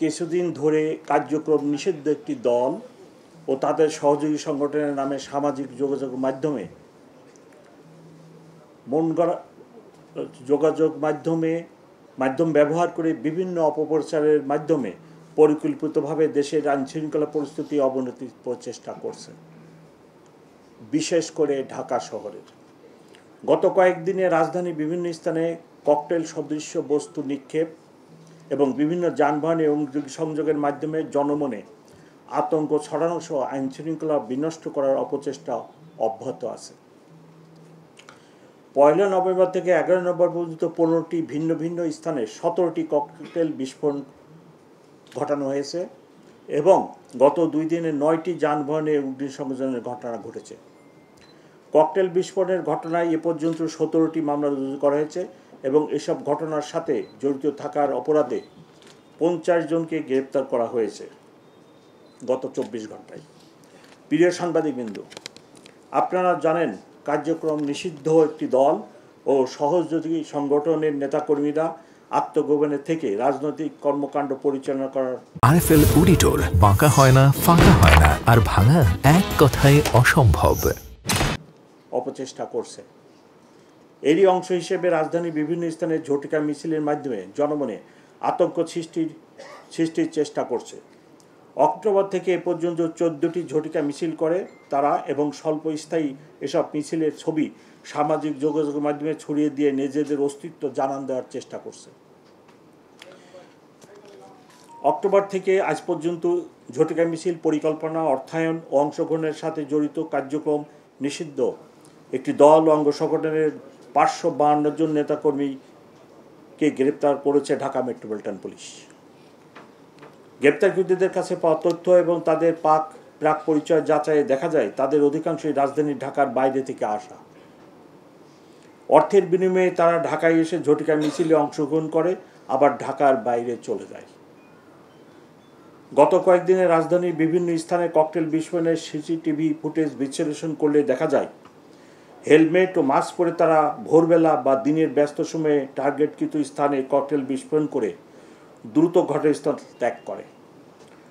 কিছুদিন ধরে কার্যক্রম নিষিদ্ধ একটি দল ও তাদের সহযোগী সংগঠনের নামে সামাজিক যোগাযোগ মাধ্যম ব্যবহার করে বিভিন্ন অপপ্রচারের মাধ্যমে পরিকল্পিতভাবে দেশের আইনশৃঙ্খলা পরিস্থিতি অবনতির প্রচেষ্টা করছে, বিশেষ করে ঢাকা শহরের। গত কয়েকদিনে রাজধানীর বিভিন্ন স্থানে ককটেল সদৃশ্য বস্তু নিক্ষেপ এবং বিভিন্ন যানবাহনে সংযোগের মাধ্যমে জনমনে আতঙ্ক ছড়ানো সহ আইনশৃঙ্খলা বিনষ্ট করার অপচেষ্টা অব্যাহত আছে। 1 নভেম্বর থেকে 11 নভেম্বর পর্যন্ত 15টি ভিন্ন ভিন্ন স্থানে 17টি ককটেল বিস্ফোরণ ঘটানো হয়েছে এবং গত 2 দিনে 9টি যানবাহনে অগ্নিসংযোগের ঘটনা ঘটেছে। ককটেল বিস্ফোরণের ঘটনায় এ পর্যন্ত 17টি মামলা রুজু করা হয়েছে এবং এসব ঘটনার সাথে জড়িত থাকার অপরাধে 50 জনকে গ্রেপ্তার করা হয়েছে গত 24 ঘন্টায়। প্রিয় সাংবাদিকবৃন্দ, আপনারা জানেন কার্যক্রম নিষিদ্ধ একটি দল ও সহযোগী সংগঠনের নেতাকর্মীরা আত্মগোপনে থেকে রাজনৈতিক কর্মকাণ্ড পরিচালনা করার আরএফএল অডিটর বাঁকা হয় না, ফাঁকা হয় না, আর ভাঙা এক কথায় অসম্ভব অপচেষ্টা করছে। এরই অংশ হিসেবে রাজধানীর বিভিন্ন স্থানে ঝটিকা মিছিলের মাধ্যমে জনমনে আতঙ্ক সৃষ্টির চেষ্টা করছে। অক্টোবর থেকে এ পর্যন্ত 14টি ঝটিকা মিছিল করে তারা এবং স্বল্পস্থায়ী এসব মিছিলের ছবি সামাজিক যোগাযোগের মাধ্যমে ছড়িয়ে দিয়ে নিজেদের অস্তিত্ব জানান দেওয়ার চেষ্টা করছে। অক্টোবর থেকে আজ পর্যন্ত ঝটিকা মিছিল পরিকল্পনা, অর্থায়ন ও অংশগ্রহণের সাথে জড়িত কার্যক্রম নিষিদ্ধ একটি দল ও অঙ্গ সংগঠনের 552 জন নেতাকর্মীকে গ্রেপ্তার করেছে ঢাকা মেট্রোপলিটন পুলিশ। গ্রেপ্তারকৃতদের কাছে পাওয়া তথ্য এবং তাদের প্রাক পরিচয় যাচাইয়ে দেখা যায় তাদের অধিকাংশই রাজধানী ঢাকার বাইরে থেকে আসা। অর্থের বিনিময়ে তারা ঢাকায় এসে ঝটিকা মিছিলে অংশগ্রহণ করে আবার ঢাকার বাইরে চলে যায়। গত কয়েকদিনে রাজধানীর বিভিন্ন স্থানে ককটেল বিস্ফোরণের সিসিটিভি ফুটেজ বিশ্লেষণ করলে দেখা যায় হেলমেট ও মাস্ক পরে তারা ভোরবেলা বা দিনের ব্যস্ত সময়ে টার্গেটকৃত স্থানে ককটেল বিস্ফোরণ করে দ্রুত ঘটনাস্থল ত্যাগ করে।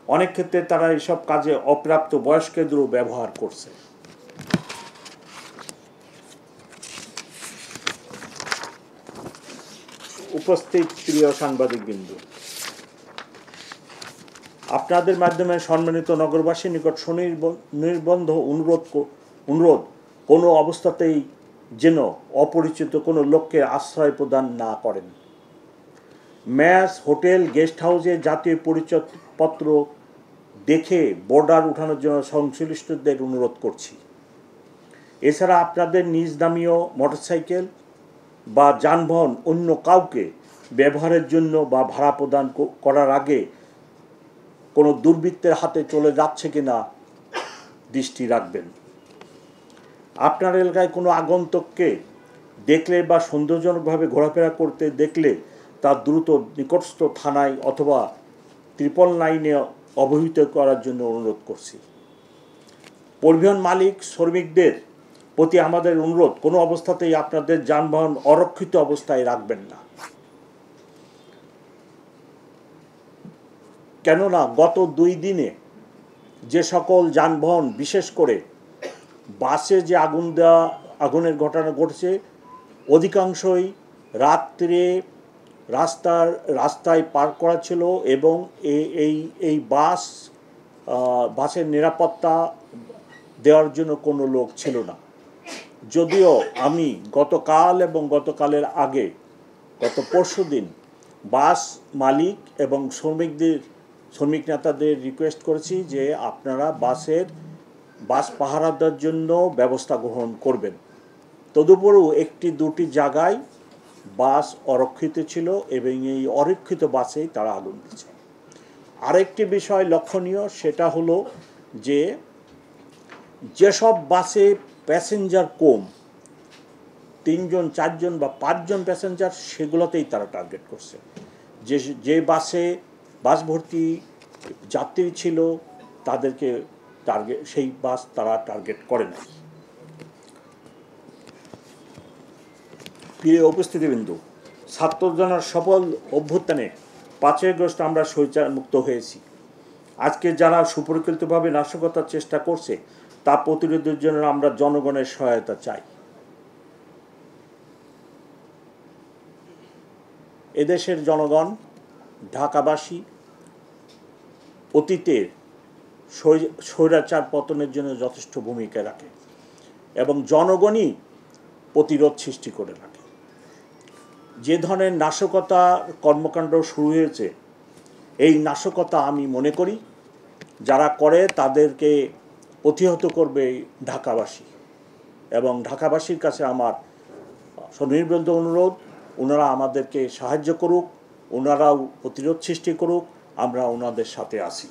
অনেক ক্ষেত্রে তারা এসব কাজে অপ্রাপ্ত বয়স্কদেরও ব্যবহার করছে। উপস্থিত প্রিয় সাংবাদিকবৃন্দ, আপনাদের মাধ্যমে সম্মানিত নগরবাসীর নিকট সুনির্বন্ধ অনুরোধ কোনো অবস্থাতেই যেন অপরিচিত কোনো লোককে আশ্রয় প্রদান না করেন। ম্যাচ, হোটেল, গেস্ট হাউসে জাতীয় পরিচয়পত্র দেখে বর্ডার উঠানোর জন্য সংশ্লিষ্টদের অনুরোধ করছি। এছাড়া আপনাদের নিজ নামীয় মোটরসাইকেল বা যানবাহন অন্য কাউকে ব্যবহারের জন্য বা ভাড়া প্রদান করার আগে কোনো দুর্বৃত্তের হাতে চলে যাচ্ছে কিনা দৃষ্টি রাখবেন। আপনার এলাকায় কোনো আগন্তুককে দেখলে বা সন্দেহজনকভাবে ঘোরাফেরা করতে দেখলে তা দ্রুত নিকটস্থ থানায় অথবা 999-এ অবহিত করার জন্য অনুরোধ করছি। পরিবহন মালিক শ্রমিকদের প্রতি আমাদের অনুরোধ, কোনো অবস্থাতেই আপনাদের যানবাহন অরক্ষিত অবস্থায় রাখবেন না। কেননা গত 2 দিনে যে সকল যানবাহন, বিশেষ করে বাসে যে আগুনের ঘটনা ঘটেছে, অধিকাংশই রাত্রে রাস্তায় পার্ক করা ছিল এবং এই বাসের নিরাপত্তা দেওয়ার জন্য কোনো লোক ছিল না। যদিও আমি গতকাল এবং গতকালের আগে গত পরশুদিন বাস মালিক এবং শ্রমিক নেতাদের রিকোয়েস্ট করেছি যে আপনারা বাস পাহারা দেওয়ার জন্য ব্যবস্থা গ্রহণ করবেন। তদুপরিও 1-2টি জায়গায় বাস অরক্ষিত ছিল এবং এই অরক্ষিত বাসেই তারা আগুন দিচ্ছে। আরেকটি বিষয় লক্ষণীয়, সেটা হলো যেসব বাসে প্যাসেঞ্জার কম, 3 জন 4 জন বা 5 জন প্যাসেঞ্জার, সেগুলোতেই তারা টার্গেট করছে। যে বাস ভর্তি যাত্রী ছিল তাদেরকে সেই বাস তারা টার্গেট করে না। প্রিয় উপস্থিতিবৃন্দ, ছাত্রজনের সফল অভ্যুত্থানে 5ই আগস্ট আমরা স্বৈরাচার মুক্ত হয়েছি। আজকে যারা সুপরিকল্পিতভাবে নাশকতার চেষ্টা করছে তা প্রতিরোধের জন্য আমরা জনগণের সহায়তা চাই। এদেশের জনগণ, ঢাকাবাসী অতীতের স্বৈরাচার পতনের জন্য যথেষ্ট ভূমিকা রাখে এবং জনগণই প্রতিরোধ সৃষ্টি করে রাখে। যে ধরনের নাশকতার কর্মকাণ্ড শুরু হয়েছে, এই নাশকতা আমি মনে করি যারা করে তাদেরকে প্রতিহত করবে ঢাকাবাসী, এবং ঢাকাবাসীর কাছে আমার সনির্বন্ধ অনুরোধ, ওনারা আমাদেরকে সাহায্য করুক, ওনারাও প্রতিরোধ সৃষ্টি করুক, আমরা ওনাদের সাথে আছি।